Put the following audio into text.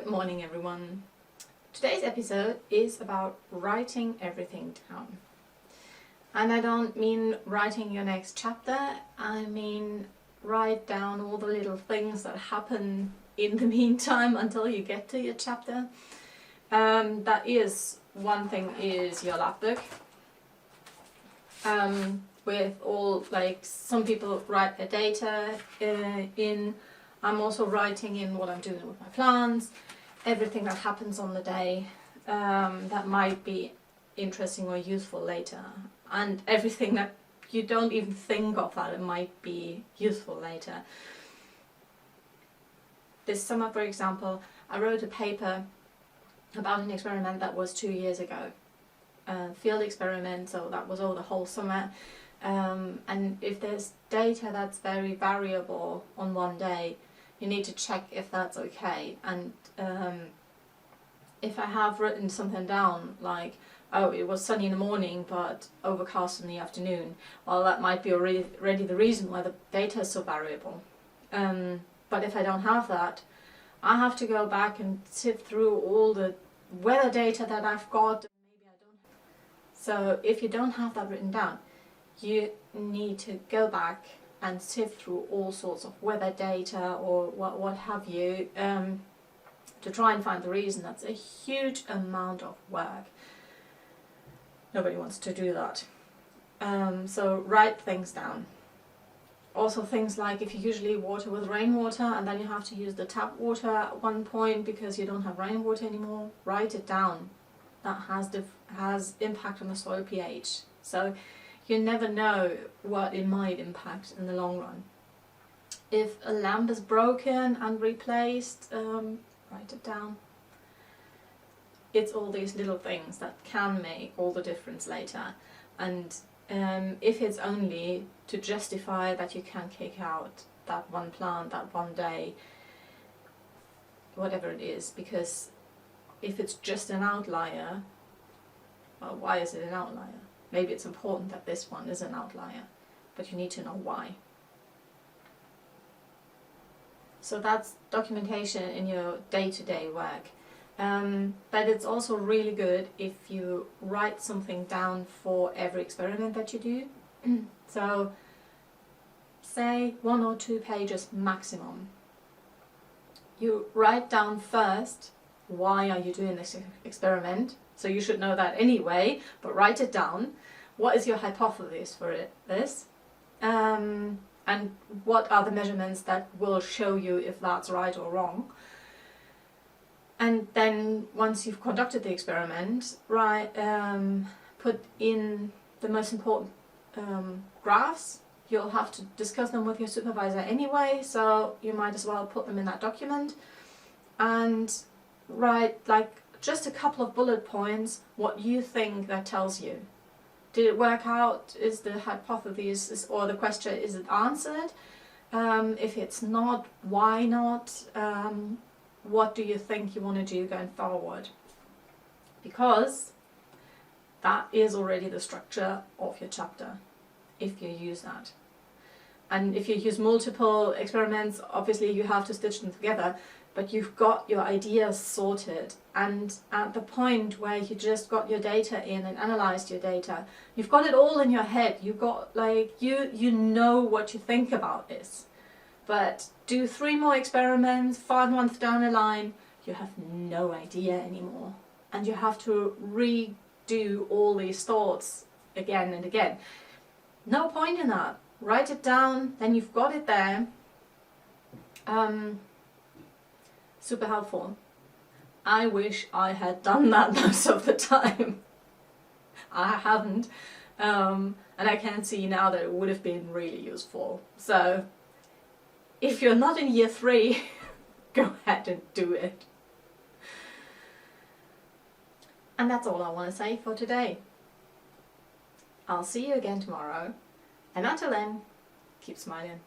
Good morning, everyone. Today's episode is about writing everything down. And I don't mean writing your next chapter, I mean write down all the little things that happen in the meantime until you get to your chapter. That is, one thing is your lab book. With all, like, some people write their data in. I'm also writing in what I'm doing with my plants, everything that happens on the day that might be interesting or useful later, and everything that you don't even think of that it might be useful later. This summer, for example, I wrote a paper about an experiment that was 2 years ago. Field experiment, so that was over the whole summer. And if there's data that's very variable on one day, you need to check if that's okay. And if I have written something down like, oh, it was sunny in the morning but overcast in the afternoon, well, that might be already the reason why the data is so variable. But if I don't have that, I have to go back and sift through all the weather data that I've got. Maybe I don't. So if you don't have that written down, you need to go back and sift through all sorts of weather data or what have you to try and find the reason. That's a huge amount of work. Nobody wants to do that. So write things down. Also things like if you usually water with rainwater and then you have to use the tap water at one point because you don't have rainwater anymore, write it down. That has impact on the soil pH. So you never know what it might impact in the long run. If a lamp is broken and replaced, write it down. It's all these little things that can make all the difference later. And if it's only to justify that you can kick out that one plant, that one day, whatever it is, because if it's just an outlier, well, why is it an outlier? Maybe it's important that this one is an outlier, but you need to know why. So that's documentation in your day-to-day work. But it's also really good if you write something down for every experiment that you do. So say 1 or 2 pages maximum. You write down first, why are you doing this experiment? So you should know that anyway, but write it down. What is your hypothesis for this? And what are the measurements that will show you if that's right or wrong? And then once you've conducted the experiment, put in the most important graphs. You'll have to discuss them with your supervisor anyway, so you might as well put them in that document. And write like just a couple of bullet points what you think that tells you. Did it work out? Is the hypothesis or the question, is it answered? If it's not, why not? What do you think you want to do going forward? Because that is already the structure of your chapter, if you use that. And if you use multiple experiments, obviously you have to stitch them together, but you've got your ideas sorted, and at the point where you just got your data in and analyzed your data, you've got it all in your head. You've got, like, you know what you think about this. But do 3 more experiments, 5 months down the line, you have no idea anymore. And you have to redo all these thoughts again and again. No point in that. Write it down, then you've got it there. Super helpful. I wish I had done that most of the time. I haven't. And I can see now that it would have been really useful. So if you're not in year 3, go ahead and do it. And that's all I want to say for today. I'll see you again tomorrow. And until then, keep smiling.